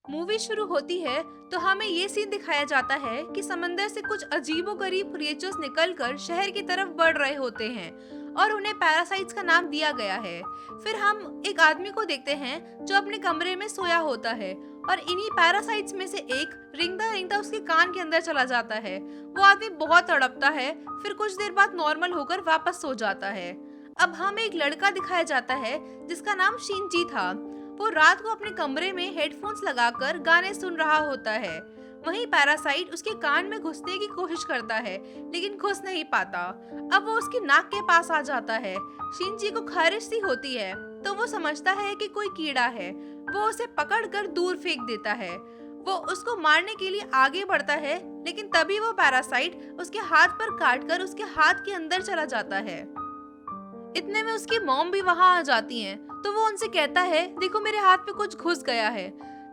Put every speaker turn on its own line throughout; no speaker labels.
Movie शुरू होती है तो हमें ये सीन दिखाया जाता है कि समंदर से कुछ अजीबोगरीब क्रिएचर्स निकलकर शहर की तरफ बढ़ रहे होते हैं और उन्हें पैरासाइट्स का नाम दिया गया है। फिर हम एक आदमी को देखते हैं जो अपने कमरे में सोया होता है और इन्हीं पैरासाइट्स में से एक रिंगता रिंगता उसके कान के अंदर चला जाता है। वो आदमी बहुत तड़पता है, फिर कुछ देर बाद नॉर्मल होकर वापस सो जाता है। अब हमें एक लड़का दिखाया जाता है जिसका नाम शिनची था। वो रात को अपने कमरे में हेडफोन्स लगाकर गाने सुन रहा होता है। वहीं पैरासाइट उसके कान में घुसने की कोशिश करता है लेकिन घुस नहीं पाता। अब वो उसकी नाक के पास आ जाता है। शिनची को खारिश सी होती है तो वो समझता है कि कोई कीड़ा है। वो उसे पकड़कर दूर फेंक देता है। वो उसको मारने के लिए आगे बढ़ता है लेकिन तभी वो पैरासाइट उसके हाथ पर काटकर उसके हाथ के अंदर चला जाता है। इतने में उसकी मॉम भी वहां आ जाती हैं, तो वो उनसे कहता है देखो मेरे हाथ पे कुछ घुस गया है।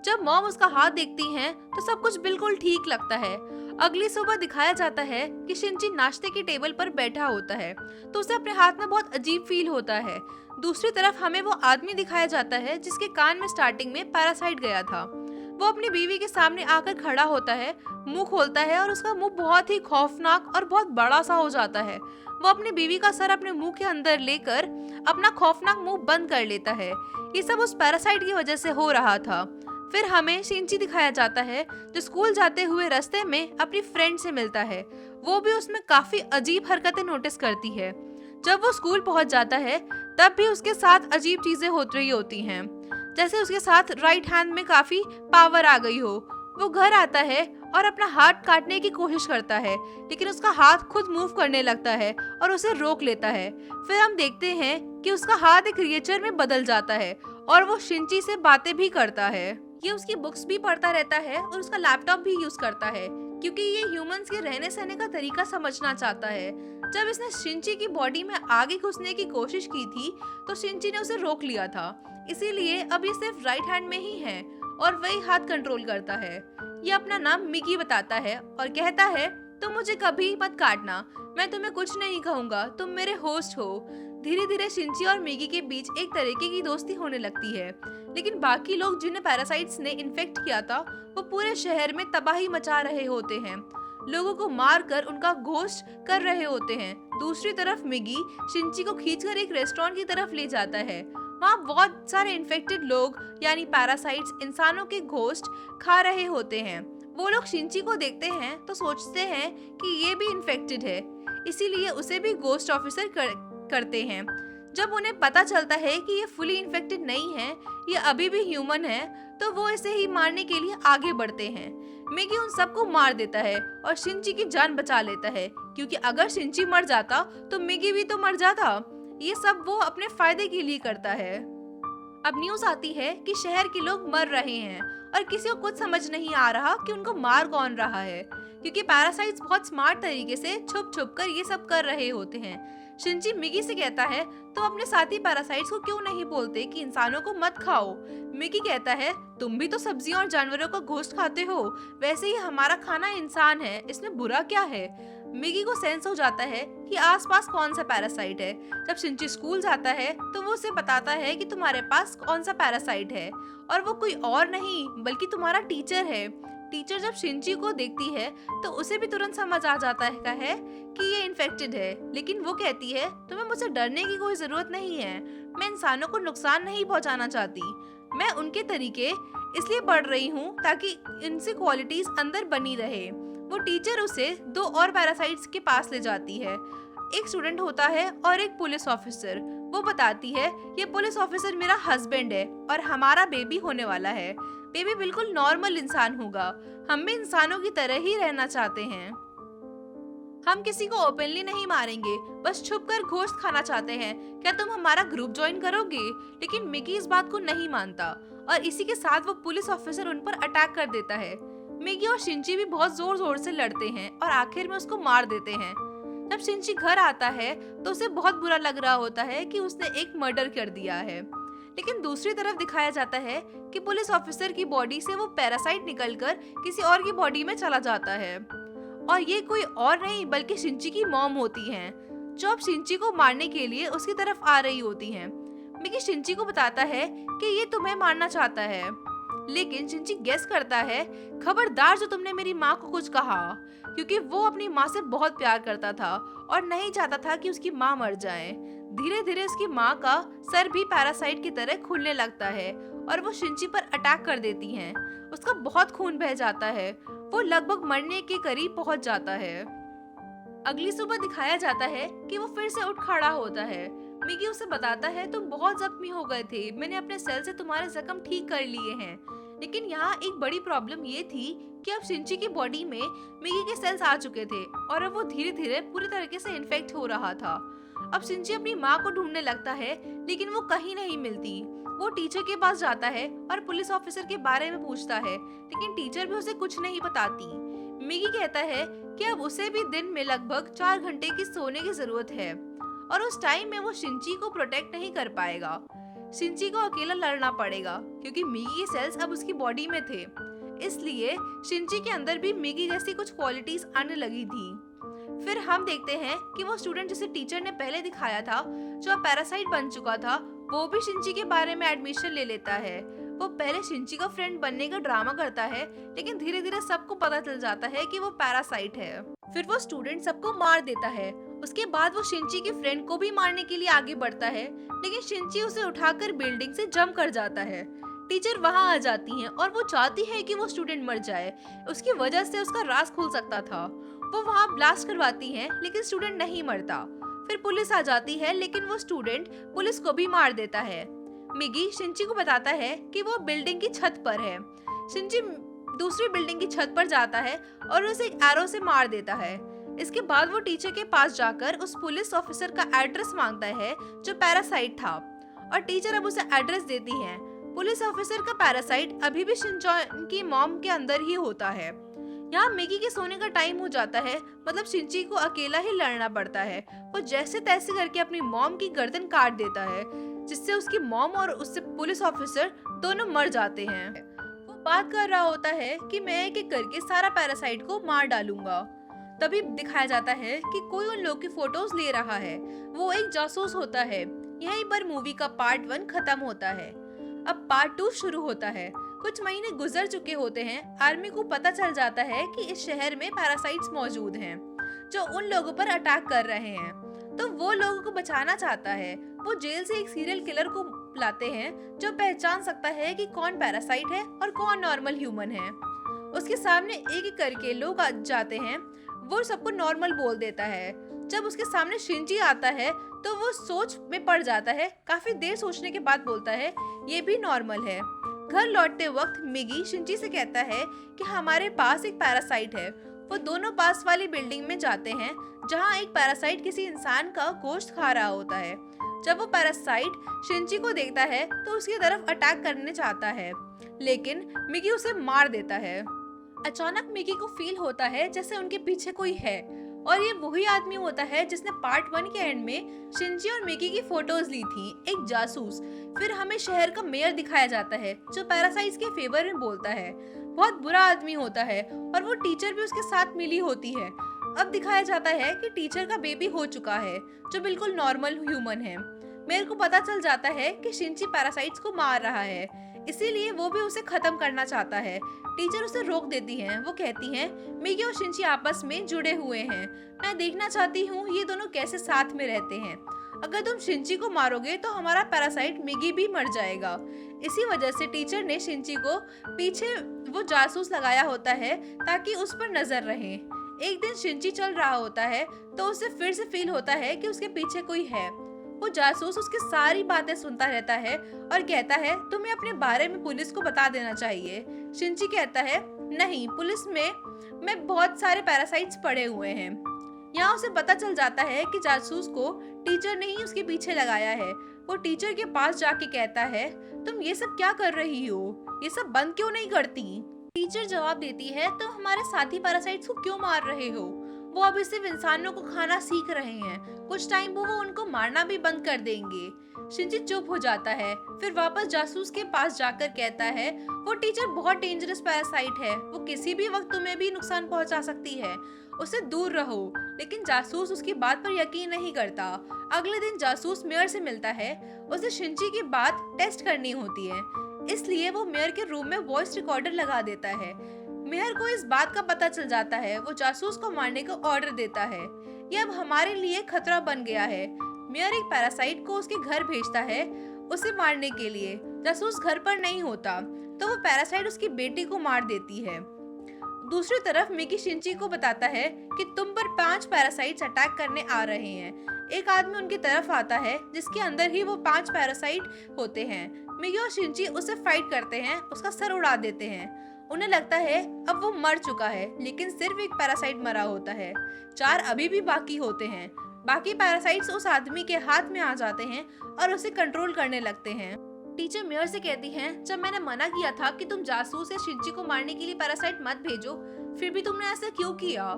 जब मॉम उसका हाथ देखती हैं तो सब कुछ बिल्कुल ठीक लगता है। अगली सुबह दिखाया जाता है कि शिनची नाश्ते की टेबल पर बैठा होता है तो उसे अपने हाथ में बहुत अजीब फील होता है। दूसरी तरफ हमें वो आदमी दिखाया जाता है जिसके कान में स्टार्टिंग में पैरासाइट गया था। वो अपनी बीवी के सामने आकर खड़ा होता है, मुंह खोलता है और उसका मुंह बहुत ही खौफनाक और बहुत बड़ा सा हो जाता है। वो अपनी बीवी का सर अपने मुंह के अंदर लेकर अपना खौफनाक मुंह बंद कर लेता है। ये सब उस पैरासाइट की वजह से हो रहा था। फिर हमें शिनची दिखाया जाता है जो स्कूल जाते हुए रास्ते में अपनी फ्रेंड से मिलता है। वो भी उसमें काफी अजीब हरकतें नोटिस करती है। जब वो स्कूल पहुंच जाता है तब भी उसके साथ अजीब चीजें हो रही होती हैं, जैसे उसके साथ राइट हैंड में काफी पावर आ गई हो। वो घर आता है और अपना हाथ काटने की कोशिश करता है लेकिन उसका हाथ खुद मूव करने लगता है और उसे रोक लेता है। फिर हम देखते हैं कि उसका हाथ एक क्रिएचर में बदल जाता है और वो शिनची से बातें भी करता है। ये उसकी बुक्स भी पढ़ता रहता है और उसका लैपटॉप भी यूज करता है क्योंकि ये ह्यूमंस के रहने सहने का तरीका समझना चाहता है। जब इसने शिनची की बॉडी में आगे घुसने की कोशिश की थी तो शिनची ने उसे रोक लिया था, इसीलिए अब ये सिर्फ राइट हैंड में ही है और वही हाथ कंट्रोल करता है। ये अपना नाम मिगी बताता है और कहता है तुम मुझे कभी मत काटना, मैं तुम्हें कुछ नहीं कहूँगा, तुम मेरे होस्ट हो। धीरे धीरे शिनची और मिगी के बीच एक तरीके की दोस्ती होने लगती है। लेकिन बाकी लोग जिन्हें पैरासाइट्स ने इन्फेक्ट किया था वो पूरे शहर में तबाही मचा रहे होते हैं, लोगों को मार कर उनका घोस्ट कर रहे होते हैं। दूसरी तरफ मिगी शिनची को खींचकर एक रेस्टोरेंट की तरफ ले जाता है। वहाँ बहुत सारे इन्फेक्टेड लोग यानी पैरासाइट्स इंसानों के घोस्ट खा रहे होते हैं। वो लोग शिनची को देखते हैं तो सोचते हैं कि ये भी इन्फेक्टेड है, इसीलिए उसे भी घोस्ट ऑफिसर करते हैं। जब उन्हें पता चलता है कि ये फुली इन्फेक्टेड नहीं है, ये अभी भी ह्यूमन है, तो वो इसे ही मारने के लिए आगे बढ़ते हैं। मिगी उन सबको मार देता है और शिनची की जान बचा लेता है क्योंकि अगर शिनची मर जाता तो मिगी भी तो मर जाता। ये सब वो अपने फायदे के लिए करता है। अब न्यूज आती है कि शहर के लोग मर रहे हैं और किसी को कुछ समझ नहीं आ रहा कि उनको मार कौन रहा है क्योंकि पैरासाइट्स बहुत स्मार्ट तरीके से छुप छुप कर ये सब कर रहे होते हैं। शिनची मिगी से कहता है तुम अपने साथी पैरासाइट्स को क्यों नहीं बोलते कि इंसानों को मत खाओ। मिगी कहता है तुम भी तो सब्जियों और जानवरों का गोश्त खाते हो, वैसे ही हमारा खाना इंसान है, इसमें बुरा क्या है। मिगी को सेंस हो जाता है कि आसपास कौन सा पैरासाइट है। जब शिनची स्कूल जाता है तो वो उसे बताता है कि तुम्हारे पास कौन सा पैरासाइट है और वो कोई और नहीं बल्कि तुम्हारा टीचर है। टीचर जब शिनची को देखती है तो उसे भी तुरंत समझ आ जाता है कि ये इन्फेक्टेड है, लेकिन वो कहती है तुम्हें मुझसे डरने की कोई जरूरत नहीं है, मैं इंसानों को नुकसान नहीं पहुंचाना चाहती, मैं उनके तरीके इसलिए पढ़ रही हूँ ताकि इनसे क्वालिटीज अंदर बनी रहे। वो टीचर उसे दो और पैरासाइट्स के पास ले जाती है। एक स्टूडेंट होता है और एक पुलिस ऑफिसर। वो बताती है ये पुलिस ऑफिसर मेरा हस्बैंड है और हमारा बेबी होने वाला है। बेबी बिल्कुल नॉर्मल इंसान होगा, हम भी इंसानों की तरह ही रहना चाहते हैं। हम किसी को ओपनली नहीं मारेंगे, बस छुपकर गोश्त खाना चाहते हैं, क्या तुम हमारा ग्रुप ज्वाइन करोगे। लेकिन मिगी इस बात को नहीं मानता और इसी के साथ वो पुलिस ऑफिसर उन पर अटैक कर देता है। मिगी और शिनची भी बहुत जोर जोर से लड़ते हैं और आखिर में उसको मार देते हैं। जब शिनची घर आता है तो उसे बहुत बुरा लग रहा होता है कि उसने एक मर्डर कर दिया है। लेकिन दूसरी तरफ दिखाया जाता है कि पुलिस ऑफिसर की बॉडी से वो पैरासाइट निकलकर किसी और की बॉडी में चला जाता है और ये कोई और नहीं बल्कि शिनची की मॉम होती हैं, जो अब शिनची को मारने के लिए उसकी तरफ आ रही होती हैं। मिकी शिनची को बताता है कि ये तुम्हें मारना चाहता है, लेकिन शिंची गेस करता है, खबरदार जो तुमने मेरी माँ को कुछ कहा, क्योंकि वो अपनी माँ से बहुत प्यार करता था और नहीं चाहता था कि उसकी माँ मर जाए। धीरे धीरे उसकी माँ का सर भी पैरासाइट की तरह खुलने लगता है और वो शिंची पर अटैक कर देती हैं। उसका बहुत खून बह जाता है, वो लगभग मरने के करीब पहुंच जाता है। अगली सुबह दिखाया जाता है कि वो फिर से उठ खड़ा होता है। मिगी उसे बताता है, तुम बहुत जख्मी हो गए थे, मैंने अपने सेल से तुम्हारे जख्म ठीक कर लिए हैं। लेकिन यहाँ एक बड़ी प्रॉब्लम ये थी कि अब शिंची की बॉडी में मिगी के सेल्स आ चुके थे और अब वो धीरे धीरे पूरी तरीके से इन्फेक्ट हो रहा था। अब शिंची अपनी माँ को ढूंढने लगता है, लेकिन वो कहीं नहीं मिलती। वो टीचर के पास जाता है और पुलिस ऑफिसर के बारे में पूछता है, लेकिन टीचर भी उसे कुछ नहीं बताती। मिगी कहता है कि अब उसे भी दिन में लगभग 4 घंटे की सोने की जरूरत है और उस टाइम में वो शिंची को प्रोटेक्ट नहीं कर पाएगा। शिंची को अकेला लड़ना पड़ेगा क्योंकि मिगी के सेल्स अब उसकी बॉडी में थे। इसलिए शिंची के अंदर भी मिगी जैसी कुछ क्वालिटीज आने लगी थी। फिर हम देखते हैं कि वो स्टूडेंट जिसे टीचर ने पहले दिखाया था, जो अब पैरासाइट बन चुका था, वो भी शिंची के बारे में एडमिशन ले लेता है। वो पहले शिंची का फ्रेंड बनने का ड्रामा करता है, लेकिन धीरे धीरे सबको पता चल जाता है कि वो पैरासाइट है। फिर वो स्टूडेंट सबको मार देता है। उसके बाद वो शिंची के फ्रेंड को भी मारने के लिए आगे बढ़ता है, लेकिन शिंची उसे उठाकर बिल्डिंग से जंप कर जाता है। टीचर वहाँ आ जाती हैं और वो चाहती है कि वो स्टूडेंट मर जाए, उसकी वजह से उसका राज खुल सकता था। वो वहाँ ब्लास्ट करवाती हैं, लेकिन स्टूडेंट नहीं मरता। फिर पुलिस आ जाती है, लेकिन वो स्टूडेंट पुलिस को भी मार देता है। मिगी शिंची को बताता है कि वो बिल्डिंग की छत पर है। शिंची दूसरी बिल्डिंग की छत पर जाता है और उसे एक एरो से मार देता है। इसके बाद वो टीचर के पास जाकर उस पुलिस ऑफिसर का एड्रेस मांगता है जो पैरासाइट था, और टीचर अब उसे एड्रेस देती है। पुलिस ऑफिसर का पैरासाइट अभी भी शिनचॉन की मॉम के अंदर ही होता है। यहाँ मिगी के सोने का टाइम हो जाता है, मतलब शिंची को अकेला ही लड़ना पड़ता है। वो जैसे तैसे करके अपनी मॉम की गर्दन काट देता है, जिससे उसकी मॉम और उससे पुलिस ऑफिसर दोनों मर जाते हैं। वो बात कर रहा होता है कि मैं एक एक करके सारा पैरासाइट को मार डालूंगा। तभी दिखाया जाता है कि कोई उन लोग की फोटोज ले रहा है। वो एक जासूस होता है। यहीं पर मूवी का पार्ट 1 खत्म होता है। अब पार्ट 2 शुरू होता है। कुछ महीने गुजर चुके होते हैं। आर्मी को पता चल जाता है कि इस शहर में पैरासाइट्स मौजूद हैं जो उन लोगों पर अटैक कर रहे हैं, तो वो लोगों को बचाना चाहता है। वो जेल से एक सीरियल किलर को लाते हैं जो पहचान सकता है कि कौन पैरासाइट है और कौन नॉर्मल ह्यूमन है। उसके सामने एक एक करके लोग आ जाते हैं। वो सबको नॉर्मल बोल देता है। जब उसके सामने शिंची आता है तो वो सोच में पड़ जाता है। काफी देर सोचने के बाद बोलता है ये भी नॉर्मल है। घर लौटते वक्त मिगी शिंची से कहता है कि हमारे पास एक पैरासाइट है। वो दोनों पास वाली बिल्डिंग में जाते हैं जहां एक पैरासाइट किसी इंसान का गोश्त खा रहा होता है। जब वो पैरासाइट शिंची को देखता है तो उसकी तरफ अटैक करने चाहता है, लेकिन मिगी उसे मार देता है। अचानक मिगी को फील होता है जैसे उनके पीछे कोई है, और ये वही आदमी होता है जिसने पार्ट 1 के एंड में शिंची और मिगी की फोटोज ली थी, एक जासूस। फिर हमें शहर का मेयर दिखाया जाता है जो पैरासाइट्स के फेवर में बोलता है। बहुत बुरा आदमी होता है और वो टीचर भी उसके साथ मिली होती है। अब दिखाया जाता है कि टीचर का बेबी हो चुका है जो बिल्कुल नॉर्मल ह्यूमन है। मेयर को पता चल जाता है कि शिंची पैरासाइट्स को मार रहा है, इसीलिए वो भी उसे खत्म करना चाहता है। टीचर उसे रोक देती हैं। वो कहती हैं मिगी और शिंची आपस में जुड़े हुए हैं। मैं देखना चाहती हूँ ये दोनों कैसे साथ में रहते हैं। अगर तुम शिंची को मारोगे तो हमारा पैरासाइट मिगी भी मर जाएगा। इसी वजह से टीचर ने शिंची को पीछे वो जासूस लगाया होता है ताकि उस पर नजर रहे। एक दिन शिंची चल रहा होता है तो उसे फिर से फील होता है कि उसके पीछे कोई है। वो जासूस उसकी सारी बातें सुनता रहता है और कहता है तुम्हें अपने बारे में पुलिस को बता देना चाहिए। शिंची कहता है नहीं, पुलिस में बहुत सारे पैरासाइट्स पड़े हुए हैं। यहाँ उसे पता चल जाता है कि जासूस को टीचर ने ही उसके पीछे लगाया है। वो टीचर के पास जाके कहता है तुम ये सब क्या कर रही हो, ये सब बंद क्यों नहीं करती। टीचर जवाब देती है तो हमारे साथी पैरासाइट्स को क्यों मार रहे हो, वो अभी सिर्फ इंसानों को खाना सीख रहे हैं, कुछ टाइम वो उनको मारना भी बंद कर देंगे। शिंची चुप हो जाता है। फिर वापस जासूस के पास जाकर कहता है वो टीचर बहुत डेंजरस पैरासाइट है, वो किसी भी वक्त तुम्हें भी नुकसान पहुंचा सकती है, उससे दूर रहो। लेकिन जासूस उसकी बात पर यकीन नहीं करता। अगले दिन जासूस मेयर से मिलता है। उसे शिंची की बात टेस्ट करनी होती है। इसलिए वो मेयर के रूम में वॉइस रिकॉर्डर लगा देता है। मेयर को इस बात का पता चल जाता है, वो जासूस को मारने का ऑर्डर देता है। ये अब हमारे लिए खतरा बन गया है। मेयर एक पैरासाइट को उसके घर भेजता है उसे मारने के लिए। जासूस घर पर नहीं होता तो वो पैरासाइट उसकी बेटी को मार देती है। दूसरी तरफ मिकी शिंची को बताता है कि तुम पर 5 पैरासाइट्स अटैक करने आ रहे हैं। एक आदमी उनकी तरफ आता है जिसके अंदर ही वो 5 पैरासाइट होते हैं। मिकी और शिंची उसे फाइट करते हैं, उसका सर उड़ा देते हैं। उन्हें लगता है अब वो मर चुका है, लेकिन सिर्फ एक पैरासाइट मरा होता है। 4 अभी भी बाकी होते हैं। बाकी पैरासाइट्स उस आदमी के हाथ में आ जाते हैं और उसे कंट्रोल करने लगते हैं। टीचर मेयर से कहती हैं, जब मैंने मना किया था कि तुम जासूस या शिंची को मारने के लिए पैरासाइट मत भेजो, फिर भी तुमने ऐसा क्यों किया?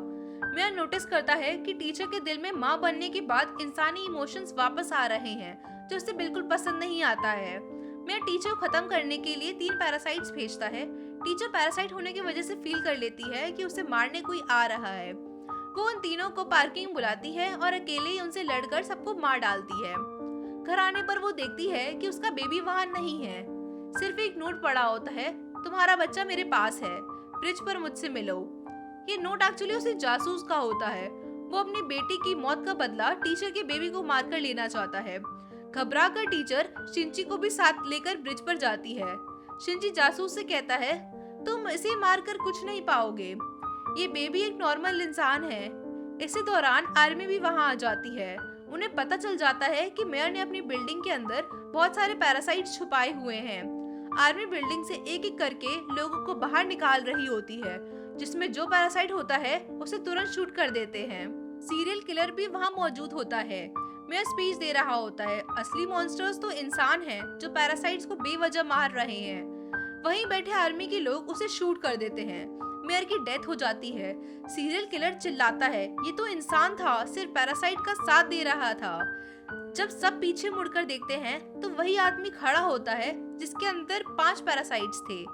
मेयर नोटिस करता है कि टीचर के दिल में माँ बनने के बाद इंसानी इमोशंस वापस आ रहे हैं, जो उसे बिल्कुल पसंद नहीं आता है। मेयर टीचर को खत्म करने के लिए 3 पैरासाइट्स भेजता है। टीचर पैरासाइट होने की वजह से फील कर लेती है कि उसे मारने कोई आ रहा है। वो उन तीनों को पार्किंग बुलाती है और अकेले ही उनसे लड़कर सबको मार डालती है। घर आने पर वो देखती है कि उसका बेबी वहाँ नहीं है, सिर्फ एक नोट पड़ा होता है, तुम्हारा बच्चा मेरे पास है, ब्रिज पर मुझसे मिलो। ये नोट एक्चुअली उसी जासूस का होता है। वो अपनी बेटी की मौत का बदला टीचर के बेबी को मारकर लेना चाहता है। घबरा कर टीचर शिंची को भी साथ लेकर ब्रिज पर जाती है। शिंची जासूस से कहता है, तुम इसे मारकर कुछ नहीं पाओगे, ये बेबी एक नॉर्मल इंसान है। इसी दौरान आर्मी भी वहाँ आ जाती है। उन्हें पता चल जाता है कि मेयर ने अपनी बिल्डिंग के अंदर बहुत सारे पैरासाइट्स छुपाए हुए हैं। आर्मी बिल्डिंग से एक एक करके लोगों को बाहर निकाल रही होती है, जिसमें जो पैरासाइट होता है उसे तुरंत शूट कर देते हैं। सीरियल किलर भी वहाँ मौजूद होता है। मेयर स्पीच दे रहा होता है, असली मॉन्स्टर्स तो इंसान हैं जो पैरासाइट्स को बेवजह मार रहे हैं। वहीं बैठे आर्मी के लोग उसे शूट कर देते हैं। मेयर की डेथ हो जाती है। सीरियल किलर चिल्लाता है, ये तो इंसान था, सिर्फ पैरासाइट का साथ दे रहा था। जब सब पीछे मुड़कर देखते हैं तो वही आदमी खड़ा होता है जिसके अंदर 5 पैरासाइट्स थे।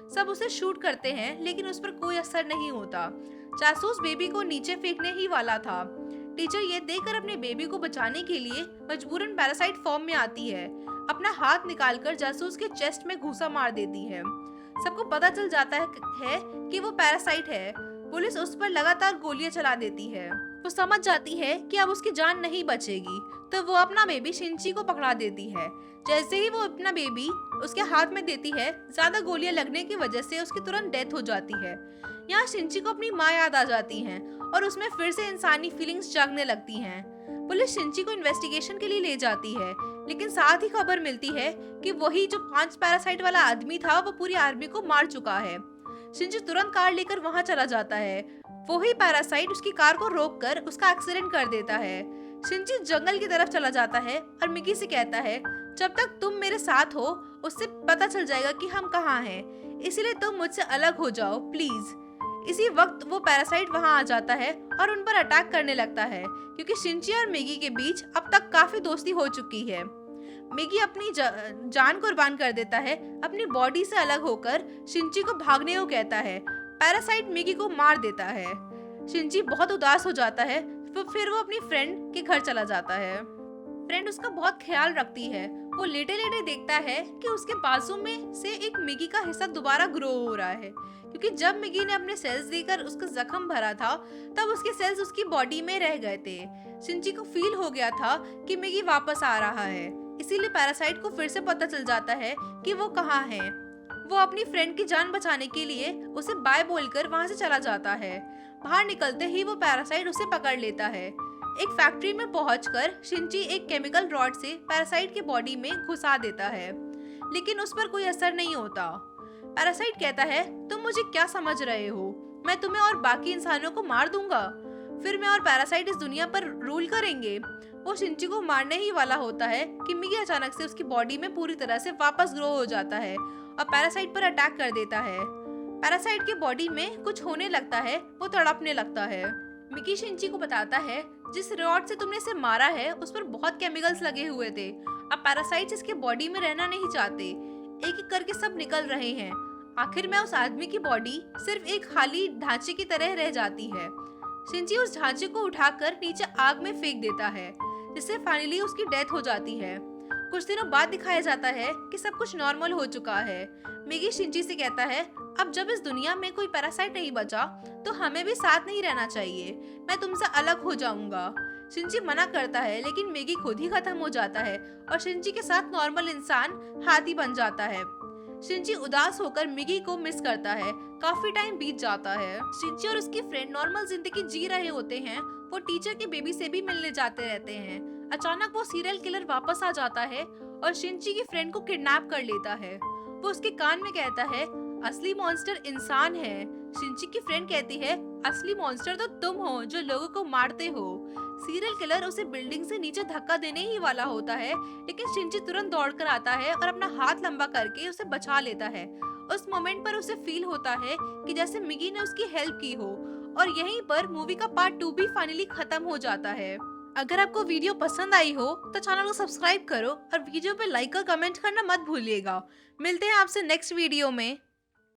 सब उसे शूट करते हैं लेकिन उस पर कोई असर नहीं होता। जासूस बेबी को नीचे फेंकने ही वाला था। टीचर ये देखकर अपने बेबी को बचाने के लिए मजबूरन पैरासाइट फॉर्म में आती है। अपना हाथ निकालकर जासूस के चेस्ट में घूसा मार देती है। सबको पता चल जाता है कि वो पैरासाइट है। पुलिस उस पर लगातार गोलियां चला देती है। वो समझ जाती है कि अब उसकी जान नहीं बचेगी, तो वो अपना बेबी शिंची को पकड़ा देती है। जैसे ही वो अपना बेबी उसके हाथ में देती है, ज्यादा गोलियां लगने की वजह से उसकी तुरंत डेथ हो जाती है। यहाँ शिंची को अपनी माँ याद आ जाती है और उसमें फिर से इंसानी फीलिंग्स जागने लगती हैं। पुलिस शिंची को इन्वेस्टिगेशन के लिए ले जाती है, लेकिन साथ ही खबर मिलती है कि वही जो 5 पैरासाइट वाला आदमी था वो पूरी आर्मी को मार चुका है। शिंची तुरंत कार लेकर वहां चला जाता है। वही पैरासाइट उसकी कार को रोककर उसका एक्सीडेंट कर देता है। शिंची जंगल की तरफ चला जाता है और मिकी से कहता है, जब तक तुम मेरे साथ हो उससे पता चल जाएगा कि हम कहाँ हैं, इसलिए तुम मुझसे अलग हो जाओ प्लीज। इसी वक्त वो पैरासाइट वहां आ जाता है और उन पर अटैक करने लगता है, क्योंकि शिंची और मिगी के बीच अब तक काफी दोस्ती हो चुकी है। मिगी अपनी जान कुर्बान कर देता है। अपनी बॉडी से अलग होकर शिंची को भागने को कहता है। पैरासाइट मिगी को मार देता है। शिंची बहुत उदास हो जाता है। फिर वो अपनी फ्रेंड के घर चला जाता है। फ्रेंड उसका बहुत ख्याल रखती है। वो लेटे लेटे देखता है कि उसके बाजू में से एक मिगी का हिस्सा दोबारा ग्रो हो रहा है, क्योंकि जब मिगी ने अपने सेल्स देकर उसका जख्म भरा था तब उसके सेल्स उसकी बॉडी में रह गए थे। शिंची को फील हो गया था कि मिगी वापस आ रहा है, इसीलिए पैरासाइट को फिर से पता चल जाता है कि वो कहाँ है। वो अपनी फ्रेंड की जान बचाने के लिए उसे बाय बोलकर वहाँ से चला जाता है। बाहर निकलते ही वो पैरासाइट उसे पकड़ लेता है। एक फैक्ट्री में पहुंचकर शिंची एक केमिकल रॉड से पैरासाइट के बॉडी में घुसा देता है, लेकिन उस पर कोई असर नहीं होता। पैरासाइट कहता है, तुम मुझे क्या समझ रहे हो, मैं तुम्हें और बाकी इंसानों को मार दूंगा, फिर मैं और पैरासाइट इस दुनिया पर रूल करेंगे। वो शिंची को मारने ही वाला होता है कि मिगी अचानक से उसकी बॉडी में पूरी तरह से वापस ग्रो हो जाता है और पैरासाइट पर अटैक कर देता है। पैरासाइट के बॉडी में कुछ होने लगता है, वो तड़पने लगता है। मिकी शिंची को बताता है, जिस रॉड से तुमने इसे मारा है उस पर बहुत केमिकल्स लगे हुए थे। अब पैरासाइट्स इसके बॉडी में रहना नहीं चाहते, एक एक करके सब निकल रहे हैं। आखिर में उस आदमी की बॉडी सिर्फ एक खाली ढांचे की तरह रह जाती है। शिंची उस ढांचे को उठाकर नीचे आग में फेंक देता है, जिससे फाइनली उसकी डेथ हो जाती है। कुछ दिनों बाद दिखाया जाता है कि सब कुछ नॉर्मल हो चुका है। मिगी शिंची से कहता है, अब जब इस दुनिया में कोई पैरासाइट नहीं बचा तो हमें भी साथ नहीं रहना चाहिए, मैं तुमसे अलग हो जाऊंगा। शिंची मना करता है लेकिन मिगी खुद ही खत्म हो जाता है और शिंची के साथ नॉर्मल इंसान हाथी बन जाता है। शिंची उदास होकर मिगी को मिस करता है। काफी टाइम बीत जाता है। शिंची और उसकी फ्रेंड नॉर्मल जिंदगी जी रहे होते हैं। वो टीचर के बेबी से भी मिलने जाते रहते हैं। अचानक वो सीरियल किलर वापस आ जाता है और शिंची की फ्रेंड को किडनैप कर लेता है। वो उसके कान में कहता है, असली मॉन्स्टर इंसान है। शिंची की फ्रेंड कहती है, असली मॉन्स्टर तो तुम हो जो लोगों को मारते हो। सीरियल किलर उसे बिल्डिंग से नीचे धक्का देने ही वाला होता है, लेकिन शिंची तुरंत दौड़कर आता है और अपना हाथ लंबा करके उसे बचा लेता है। उस मोमेंट पर उसे फील होता है कि जैसे मिगी ने उसकी हेल्प की हो। और यहीं पर मूवी का पार्ट 2 भी फाइनली खत्म हो जाता है। अगर आपको वीडियो पसंद आई हो तो चैनल को सब्सक्राइब करो और वीडियो पे लाइक और कमेंट करना मत भूलिएगा। मिलते हैं आपसे नेक्स्ट वीडियो में।